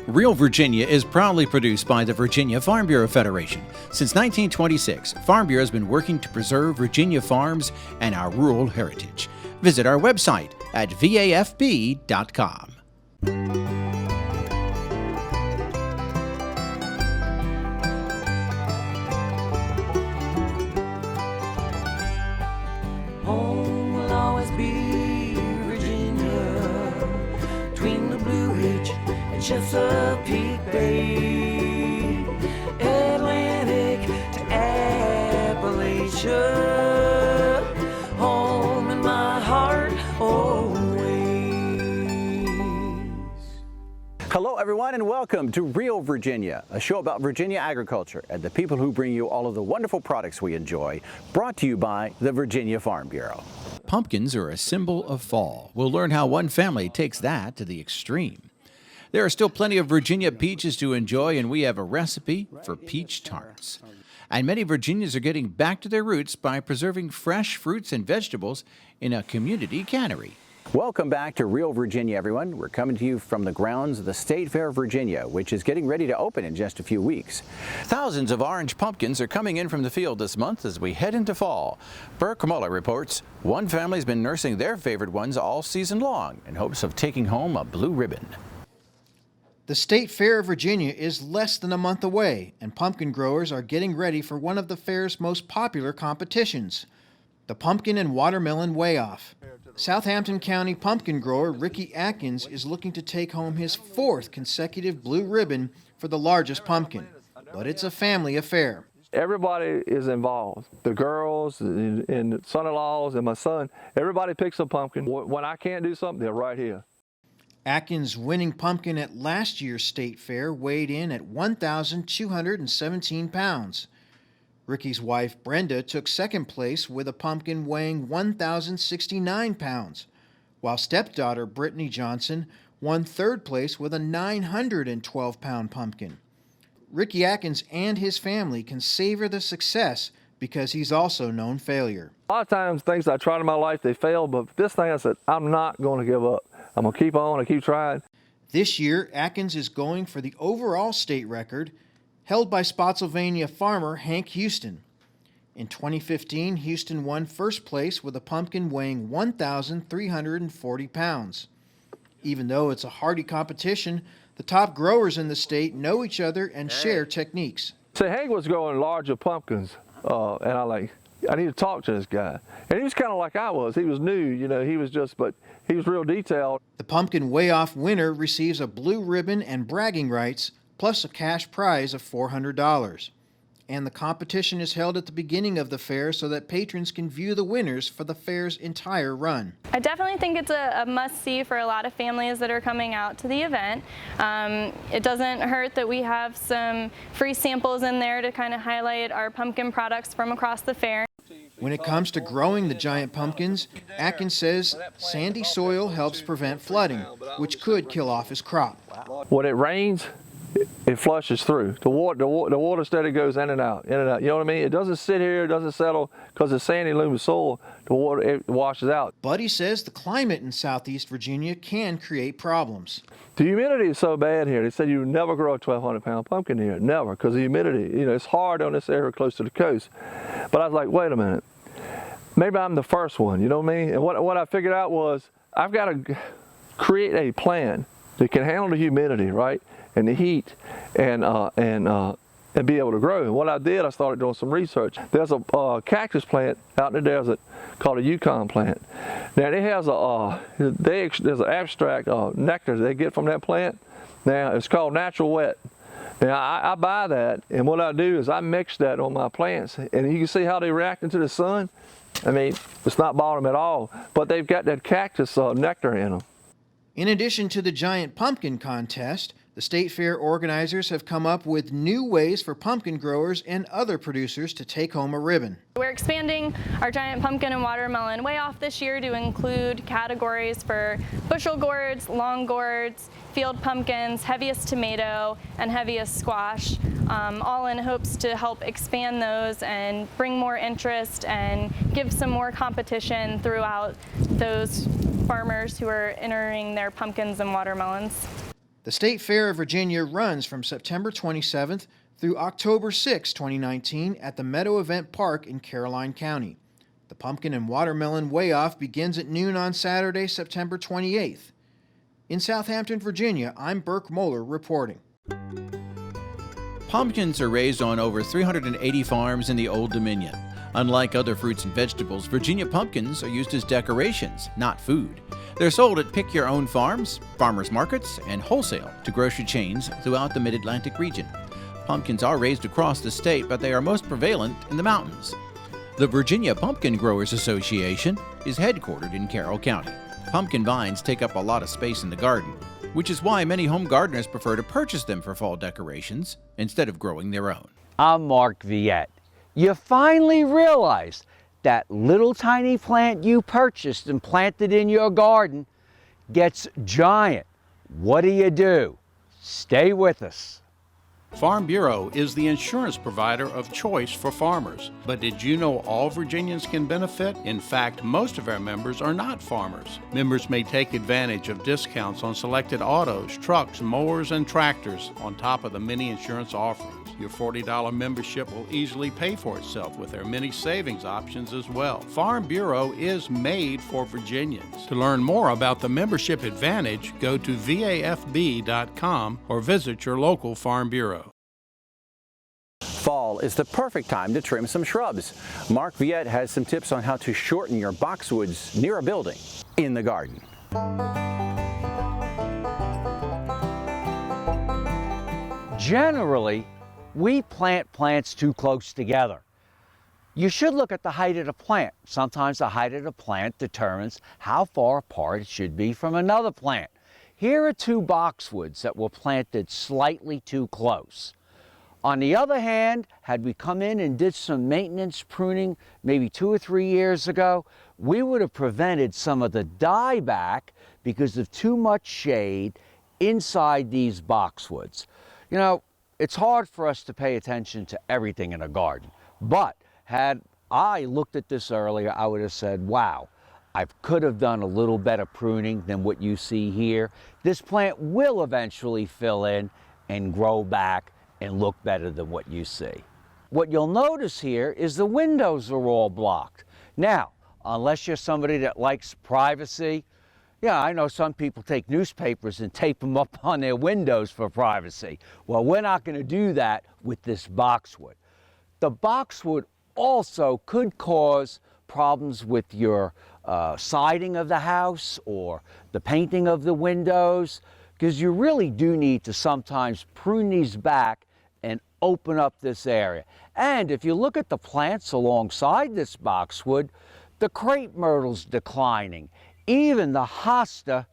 Real Virginia is proudly produced by the Virginia Farm Bureau Federation. Since 1926, Farm Bureau has been working to preserve Virginia farms and our rural heritage. Visit our website at WeighOff.com. Home will always be Virginia, between the Blue Ridge and Chesapeake Bay, Atlantic to Appalachia, home in my heart always. Hello everyone and welcome to Real Virginia, a show about Virginia agriculture and the people who bring you all of the wonderful products we enjoy, brought to you by the Virginia Farm Bureau. Pumpkins are a symbol of fall. We'll learn how one family takes that to the extreme. There are still plenty of Virginia peaches to enjoy, and we have a recipe for peach tarts. And many Virginians are getting back to their roots by preserving fresh fruits and vegetables in a community cannery. Welcome back to Real Virginia, everyone. We're coming to you from the grounds of the State Fair of Virginia, which is getting ready to open in just a few weeks. Thousands of orange pumpkins are coming in from the field this month as we head into fall. Burke Muller reports one family's been nursing their favorite ones all season long in hopes of taking home a blue ribbon. The State Fair of Virginia is less than a month away, and pumpkin growers are getting ready for one of the fair's most popular competitions, the Pumpkin and Watermelon WeighOff. Southampton County pumpkin grower Ricky Atkins is looking to take home his fourth consecutive blue ribbon for the largest pumpkin, but it's a family affair. Everybody is involved. The girls and son-in-laws and my son, everybody picks a pumpkin. When I can't do something, they're right here. Atkins' winning pumpkin at last year's state fair weighed in at 1,217 pounds. Ricky's wife, Brenda, took second place with a pumpkin weighing 1,069 pounds, while stepdaughter, Brittany Johnson, won third place with a 912-pound pumpkin. Ricky Atkins and his family can savor the success because he's also known failure. A lot of times, things I tried in my life, they failed, but this thing I said, I'm not going to give up. I'm going to keep on and keep trying. This year, Atkins is going for the overall state record, held by Spotsylvania farmer Hank Houston. In 2015, Houston won first place with a pumpkin weighing 1,340 pounds. Even though it's a hardy competition, the top growers in the state know each other and share techniques. So Hank was growing larger pumpkins, and I need to talk to this guy. And he was kind of like I was. He was new, but he was real detailed. The Pumpkin WeighOff winner receives a blue ribbon and bragging rights, plus a cash prize of $400. And the competition is held at the beginning of the fair so that patrons can view the winners for the fair's entire run. I definitely think it's a must-see for a lot of families that are coming out to the event. It doesn't hurt that we have some free samples in there to kind of highlight our pumpkin products from across the fair. When it comes to growing the giant pumpkins, Atkins says sandy soil helps prevent flooding, which could kill off his crop. When it rains, it flushes through. The water steady goes in and out, in and out. You know what I mean? It doesn't sit here, it doesn't settle, because it's sandy, loamy soil, the water, it washes out. But he says the climate in southeast Virginia can create problems. The humidity is so bad here. They said you would never grow a 1,200-pound pumpkin here, never, because the humidity, it's hard on this area close to the coast. But I was like, wait a minute, maybe I'm the first one, you know what I mean? And what I figured out was I've got to create a plan that can handle the humidity, right? And the heat, and be able to grow. And what I did, I started doing some research. There's a cactus plant out in the desert called a Yukon plant. Now it has there's an abstract nectar they get from that plant. Now it's called natural wet. Now I buy that, and what I do is I mix that on my plants, and you can see how they react to the sun. I mean, it's not bothering them at all, but they've got that cactus nectar in them. In addition to the giant pumpkin contest, the State Fair organizers have come up with new ways for pumpkin growers and other producers to take home a ribbon. We're expanding our giant pumpkin and watermelon WeighOff this year to include categories for bushel gourds, long gourds, field pumpkins, heaviest tomato, and heaviest squash, all in hopes to help expand those and bring more interest and give some more competition throughout those farmers who are entering their pumpkins and watermelons. The State Fair of Virginia runs from September 27th through October 6, 2019 at the Meadow Event Park in Caroline County. The Pumpkin and Watermelon WeighOff begins at noon on Saturday, September 28th. In Southampton, Virginia, I'm Burke Moeller reporting. Pumpkins are raised on over 380 farms in the Old Dominion. Unlike other fruits and vegetables, Virginia pumpkins are used as decorations, not food. They're sold at pick-your-own farms, farmers markets, and wholesale to grocery chains throughout the Mid-Atlantic region. Pumpkins are raised across the state, but they are most prevalent in the mountains. The Virginia Pumpkin Growers Association is headquartered in Carroll County. Pumpkin vines take up a lot of space in the garden, which is why many home gardeners prefer to purchase them for fall decorations instead of growing their own. I'm Mark Viette. You finally realized that little tiny plant you purchased and planted in your garden gets giant. What do? Stay with us. Farm Bureau is the insurance provider of choice for farmers. But did you know all Virginians can benefit? In fact, most of our members are not farmers. Members may take advantage of discounts on selected autos, trucks, mowers, and tractors on top of the many insurance offerings. Your $40 membership will easily pay for itself with our many savings options as well. Farm Bureau is made for Virginians. To learn more about the membership advantage, go to WeighOff.com or visit your local Farm Bureau. Fall is the perfect time to trim some shrubs. Mark Viette has some tips on how to shorten your boxwoods near a building in the garden. Generally, we plant plants too close together. You should look at the height of the plant. Sometimes the height of the plant determines how far apart it should be from another plant. Here are two boxwoods that were planted slightly too close. On the other hand, had we come in and did some maintenance pruning maybe 2 or 3 years ago, we would have prevented some of the dieback because of too much shade inside these boxwoods. You know, it's hard for us to pay attention to everything in a garden, but had I looked at this earlier, I would have said, wow, I could have done a little better pruning than what you see here. This plant will eventually fill in and grow back and look better than what you see. What you'll notice here is the windows are all blocked. Now, unless you're somebody that likes privacy, yeah, I know some people take newspapers and tape them up on their windows for privacy. Well, we're not going to do that with this boxwood. The boxwood also could cause problems with your siding of the house or the painting of the windows, because you really do need to sometimes prune these back and open up this area. And if you look at the plants alongside this boxwood, the crepe myrtle's declining. Even the hosta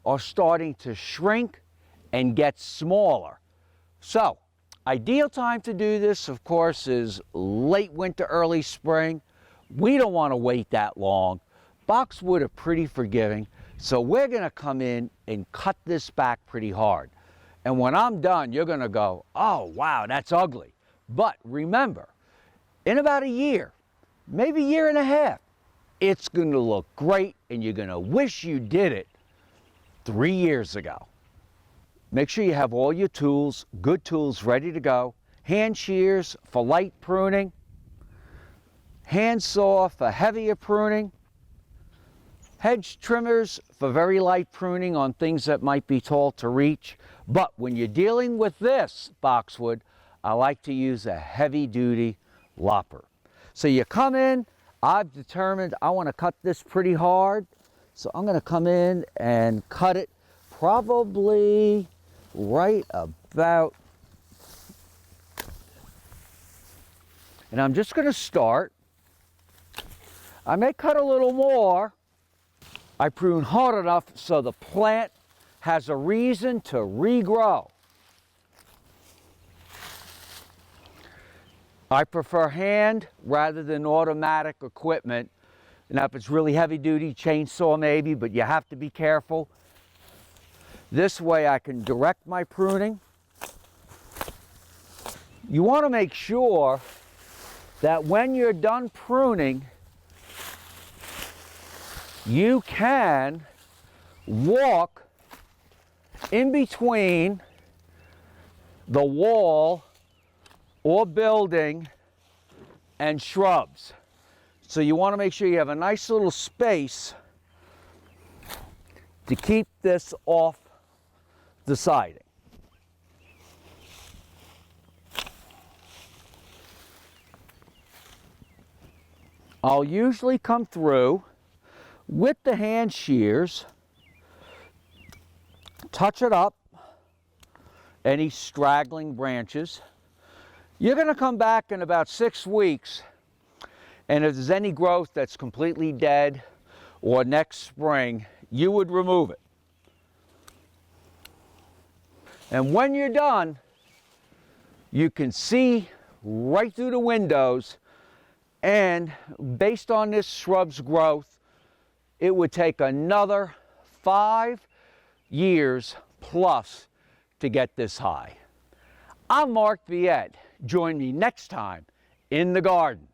are starting to shrink and get smaller. So, ideal time to do this, of course, is late winter, early spring. We don't want to wait that long. Boxwood are pretty forgiving, so we're going to come in and cut this back pretty hard. And when I'm done, you're going to go, oh, wow, that's ugly. But remember, in about a year, maybe a year and a half, it's going to look great, and you're going to wish you did it 3 years ago. Make sure you have all your tools, good tools, ready to go. Hand shears for light pruning, hand saw for heavier pruning, hedge trimmers for very light pruning on things that might be tall to reach. But when you're dealing with this boxwood, I like to use a heavy-duty lopper. So you come in, I've determined I want to cut this pretty hard, so I'm going to come in and cut it probably right about, and I'm just going to start. I may cut a little more. I prune hard enough so the plant has a reason to regrow. I prefer hand rather than automatic equipment. Now, if it's really heavy duty, chainsaw maybe, but you have to be careful. This way I can direct my pruning. You want to make sure that when you're done pruning, you can walk in between the wall or building and shrubs. So you want to make sure you have a nice little space to keep this off the siding. I'll usually come through with the hand shears, touch it up, any straggling branches. You're going to come back in about 6 weeks, and if there's any growth that's completely dead or next spring, you would remove it. And when you're done, you can see right through the windows, and based on this shrub's growth, it would take another 5 years plus to get this high. I'm Mark Viette. Join me next time in the garden.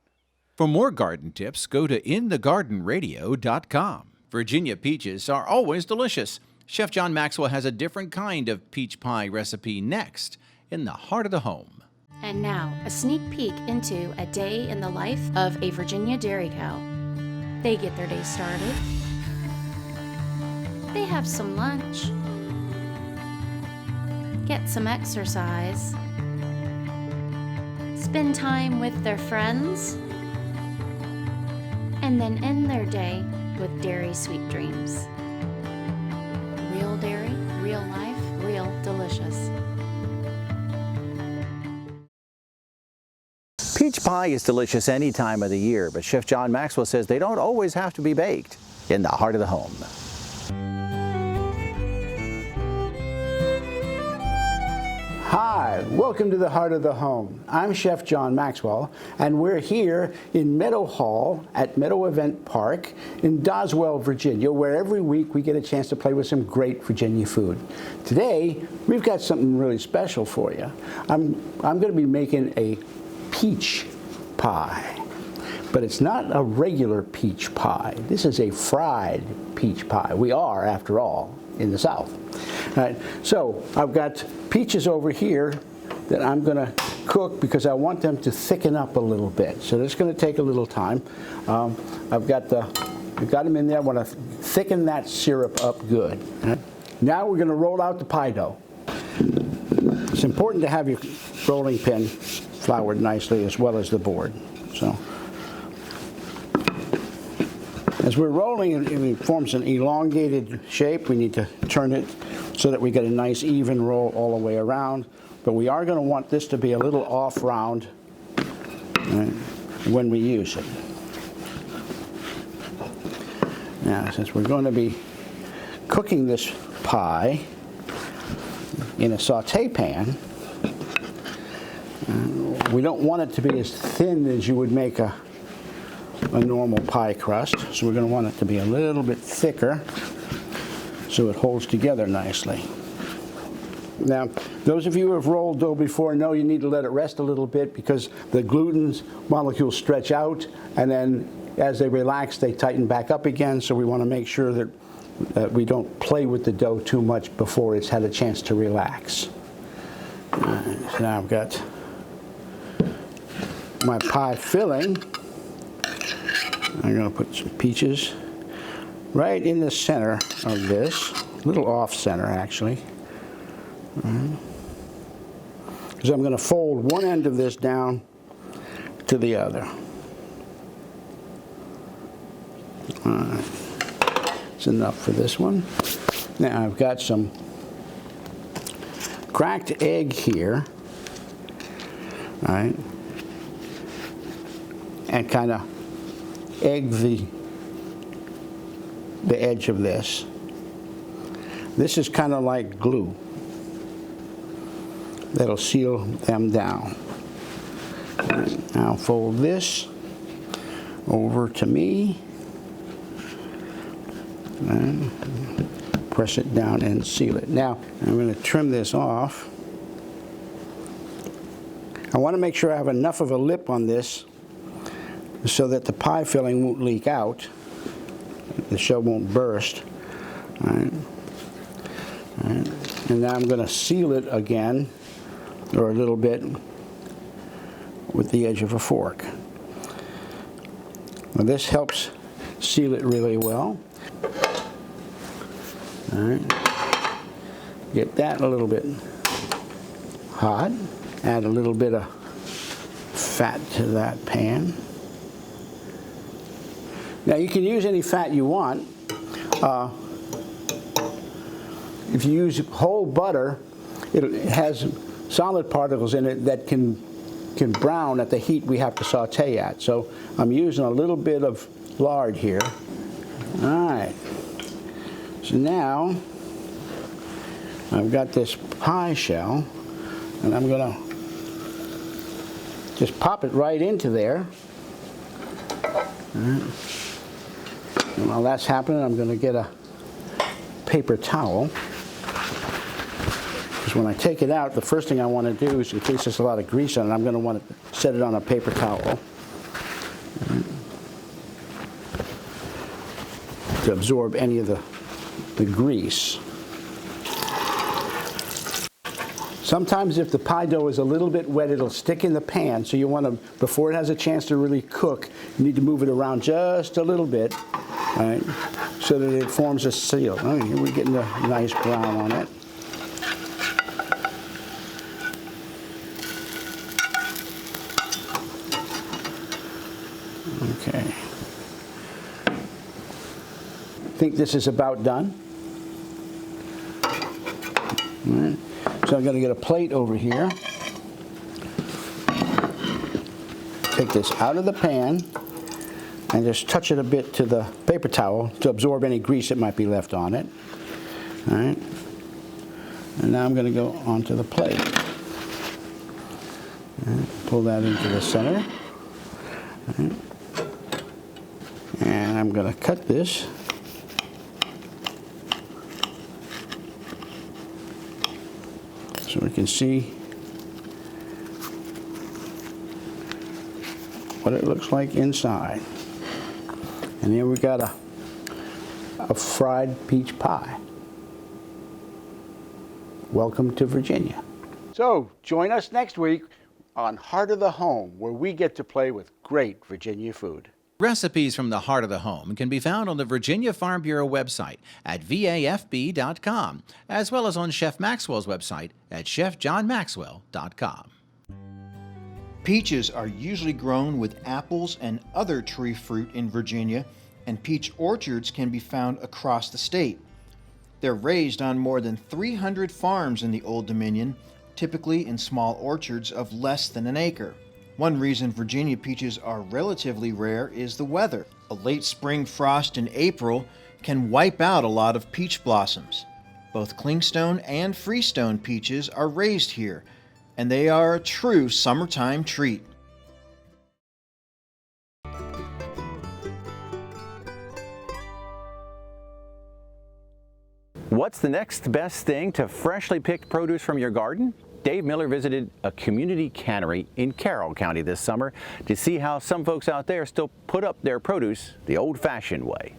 For more garden tips, go to inthegardenradio.com. Virginia peaches are always delicious. Chef John Maxwell has a different kind of peach pie recipe next in the heart of the home. And now, a sneak peek into a day in the life of a Virginia dairy cow. They get their day started. They have some lunch. Get some exercise. Spend time with their friends. And then end their day with dairy sweet dreams. Real dairy, real life, real delicious. Peach pie is delicious any time of the year, but Chef John Maxwell says they don't always have to be baked in the heart of the home. Hi, welcome to the Heart of the Home. I'm Chef John Maxwell, and we're here in Meadow Hall at Meadow Event Park in Doswell, Virginia, where every week we get a chance to play with some great Virginia food. Today, we've got something really special for you. I'm going to be making a peach pie, but it's not a regular peach pie. This is a fried peach pie. We are, after all, in the South. All right, so I've got peaches over here that I'm going to cook because I want them to thicken up a little bit. So it's going to take a little time. I've got them in there. I want to thicken that syrup up good. All right. Now we're going to roll out the pie dough. It's important to have your rolling pin floured nicely as well as the board. So as we're rolling, it forms an elongated shape. We need to turn it so that we get a nice even roll all the way around. But we are going to want this to be a little off round when we use it. Now, since we're going to be cooking this pie in a saute pan, we don't want it to be as thin as you would make a normal pie crust, so we're going to want it to be a little bit thicker so it holds together nicely. Now, those of you who have rolled dough before know you need to let it rest a little bit because the gluten molecules stretch out, and then as they relax, they tighten back up again, so we want to make sure that we don't play with the dough too much before it's had a chance to relax. So now I've got my pie filling. I'm going to put some peaches right in the center of this, a little off center actually. Because I'm going to fold one end of this down to the other. All right. That's enough for this one. Now I've got some cracked egg here. All right. And kind of egg the edge of this. This is kind of like glue. That'll seal them down. Now fold this over to me. And press it down and seal it. Now I'm going to trim this off. I want to make sure I have enough of a lip on this so that the pie filling won't leak out. The shell won't burst. All right. All right. And now I'm going to seal it again, or a little bit, with the edge of a fork. Now this helps seal it really well. All right. Get that a little bit hot. Add a little bit of fat to that pan. Now you can use any fat you want. If you use whole butter, it has solid particles in it that can brown at the heat we have to saute at. So I'm using a little bit of lard here. All right. So now I've got this pie shell, and I'm going to just pop it right into there. All right. And while that's happening, I'm going to get a paper towel. Because when I take it out, the first thing I want to do is, in case there's a lot of grease on it, I'm going to want to set it on a paper towel. Right. To absorb any of the grease. Sometimes if the pie dough is a little bit wet, it'll stick in the pan, so you want to, before it has a chance to really cook, you need to move it around just a little bit, right, so that it forms a seal. Oh, here we're getting a nice brown on it. Okay. I think this is about done. All right. So I'm going to get a plate over here. Take this out of the pan and just touch it a bit to the paper towel to absorb any grease that might be left on it. All right. And now I'm going to go onto the plate. Pull that into the center. All right. And I'm going to cut this. So we can see what it looks like inside. And here we got a fried peach pie. Welcome to Virginia. So join us next week on Heart of the Home, where we get to play with great Virginia food. Recipes from the heart of the home can be found on the Virginia Farm Bureau website at WeighOff.com, as well as on Chef Maxwell's website at ChefJohnMaxwell.com. Peaches are usually grown with apples and other tree fruit in Virginia, and peach orchards can be found across the state. They're raised on more than 300 farms in the Old Dominion, typically in small orchards of less than an acre. One reason Virginia peaches are relatively rare is the weather. A late spring frost in April can wipe out a lot of peach blossoms. Both clingstone and freestone peaches are raised here, and they are a true summertime treat. What's the next best thing to freshly picked produce from your garden? Dave Miller visited a community cannery in Carroll County this summer to see how some folks out there still put up their produce the old-fashioned way.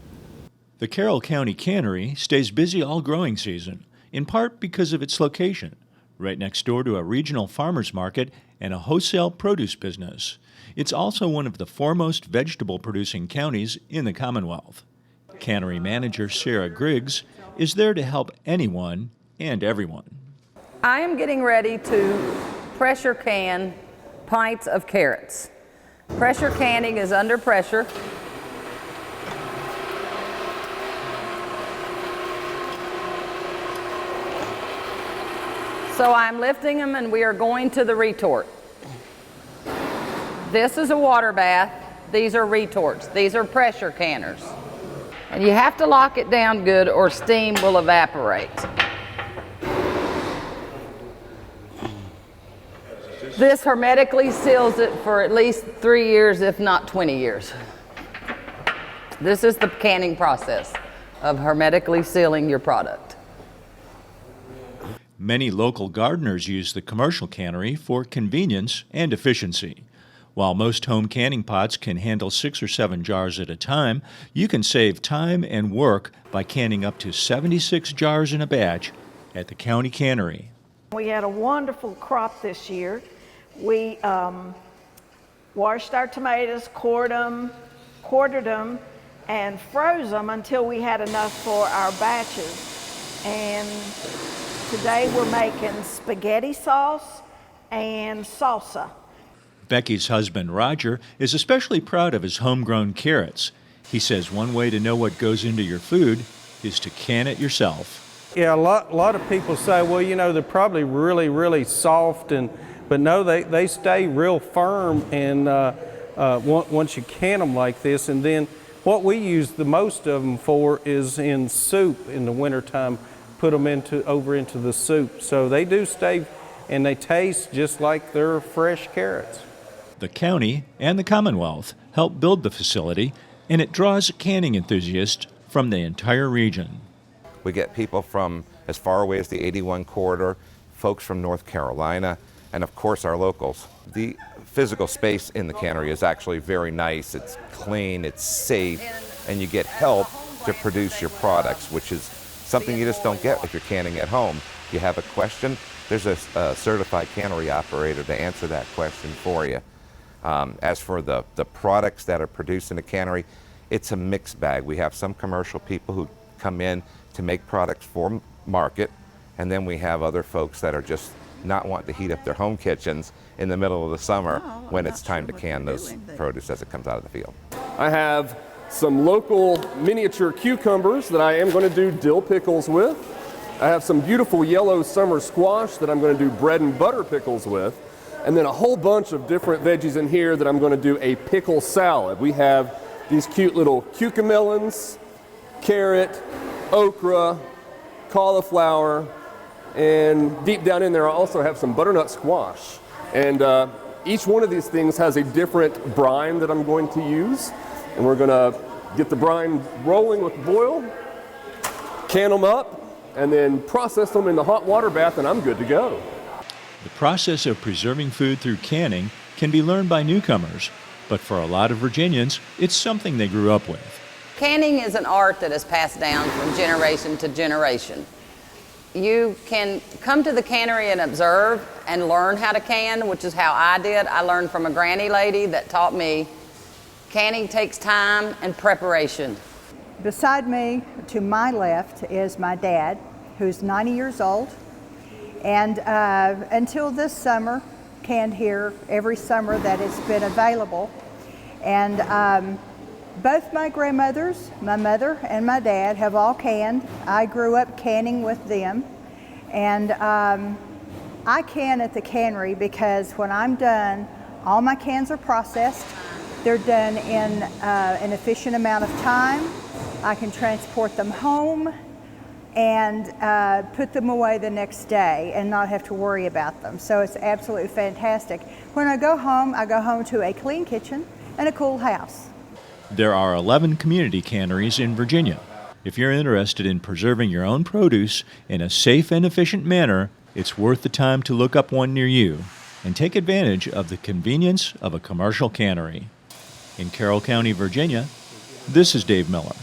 The Carroll County Cannery stays busy all growing season, in part because of its location, right next door to a regional farmers market and a wholesale produce business. It's also one of the foremost vegetable-producing counties in the Commonwealth. Cannery manager Sarah Griggs is there to help anyone and everyone. I am getting ready to pressure can pints of carrots. Pressure canning is under pressure. So I'm lifting them and we are going to the retort. This is a water bath. These are retorts. These are pressure canners. And you have to lock it down good or steam will evaporate. This hermetically seals it for at least 3 years, if not 20 years. This is the canning process of hermetically sealing your product. Many local gardeners use the commercial cannery for convenience and efficiency. While most home canning pots can handle 6 or 7 jars at a time, you can save time and work by canning up to 76 jars in a batch at the county cannery. We had a wonderful crop this year. We washed our tomatoes, quartered them, and froze them until we had enough for our batches. And today we're making spaghetti sauce and salsa. Becky's husband, Roger, is especially proud of his homegrown carrots. He says one way to know what goes into your food is to can it yourself. Yeah, a lot of people say, well, you know, they're probably really soft, but no, they stay real firm and once you can them like this. And then what we use the most of them for is in soup in the wintertime, put them over into the soup. So they do stay and they taste just like they're fresh carrots. The county and the Commonwealth help build the facility, and it draws canning enthusiasts from the entire region. We get people from as far away as the 81 corridor, folks from North Carolina, and of course our locals. The physical space in the cannery is actually very nice. It's clean, it's safe, and you get help to produce your products, which is something you just don't get if you're canning at home. If you have a question, there's a certified cannery operator to answer that question for you. As for the products that are produced in the cannery, it's a mixed bag. We have some commercial people who come in to make products for market, and then we have other folks that are just not wanting to heat up their home kitchens in the middle of the summer when it's time to can those produce as it comes out of the field. I have some local miniature cucumbers that I am going to do dill pickles with. I have some beautiful yellow summer squash that I'm going to do bread and butter pickles with. And then a whole bunch of different veggies in here that I'm going to do a pickle salad. We have these cute little cucamelons, carrot, okra, cauliflower, and deep down in there I also have some butternut squash. And each one of these things has a different brine that I'm going to use. And we're going to get the brine rolling with the boil, can them up, and then process them in the hot water bath, and I'm good to go. The process of preserving food through canning can be learned by newcomers, but for a lot of Virginians, it's something they grew up with. Canning is an art that is passed down from generation to generation. You can come to the cannery and observe and learn how to can, which is how I did. I learned from a granny lady that taught me canning takes time and preparation. Beside me, to my left, is my dad, who's 90 years old. And until this summer, canned here every summer that it's been available. And both my grandmothers, my mother and my dad, have all canned. I grew up canning with them. And I can at the cannery because when I'm done, all my cans are processed. They're done in an efficient amount of time. I can transport them home and put them away the next day and not have to worry about them. So it's absolutely fantastic. When I go home to a clean kitchen and a cool house. There are 11 community canneries in Virginia. If you're interested in preserving your own produce in a safe and efficient manner, it's worth the time to look up one near you and take advantage of the convenience of a commercial cannery. In Carroll County, Virginia, this is Dave Miller.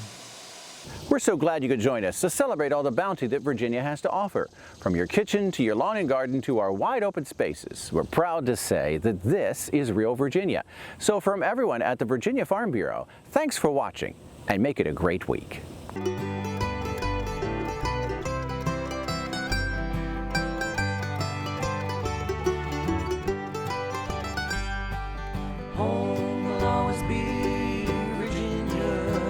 We're so glad you could join us to celebrate all the bounty that Virginia has to offer. From your kitchen to your lawn and garden to our wide open spaces, we're proud to say that this is real Virginia. So from everyone at the Virginia Farm Bureau, thanks for watching and make it a great week. Home will always be Virginia,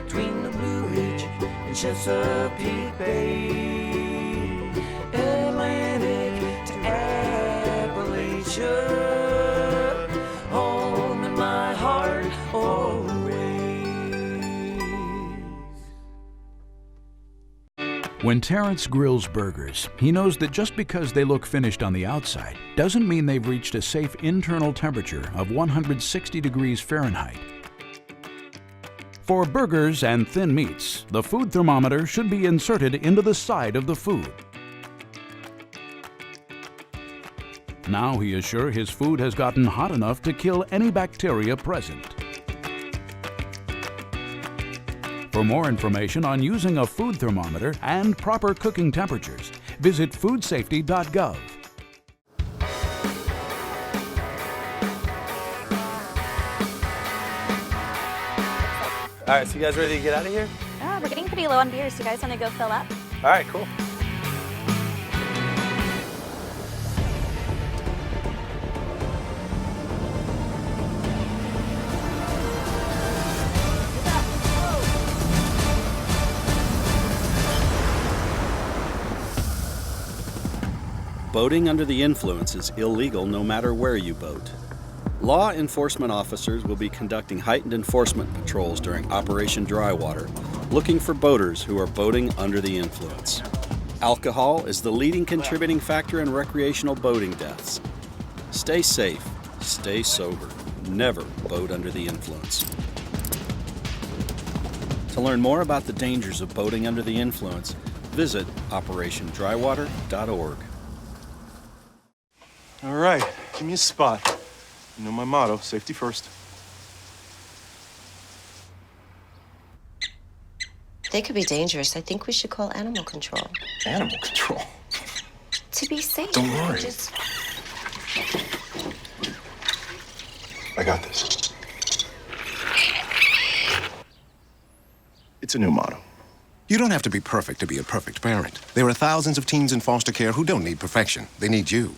between the Blue Ridge and Chesapeake Bay, Atlantic to Appalachia, home in my heart always. When Terrence grills burgers, he knows that just because they look finished on the outside doesn't mean they've reached a safe internal temperature of 160 degrees Fahrenheit. For burgers and thin meats, the food thermometer should be inserted into the side of the food. Now he is sure his food has gotten hot enough to kill any bacteria present. For more information on using a food thermometer and proper cooking temperatures, visit foodsafety.gov. All right, so you guys ready to get out of here? We're getting pretty low on beers. Do you guys want to go fill up? All right, cool. Boating under the influence is illegal no matter where you boat. Law enforcement officers will be conducting heightened enforcement patrols during Operation Drywater, looking for boaters who are boating under the influence. Alcohol is the leading contributing factor in recreational boating deaths. Stay safe, stay sober, never boat under the influence. To learn more about the dangers of boating under the influence, visit operationdrywater.org. All right, give me a spot. You know my motto, safety first. They could be dangerous. I think we should call animal control. Animal control? To be safe. Don't worry. Just... I got this. It's a new motto. You don't have to be perfect to be a perfect parent. There are thousands of teens in foster care who don't need perfection. They need you.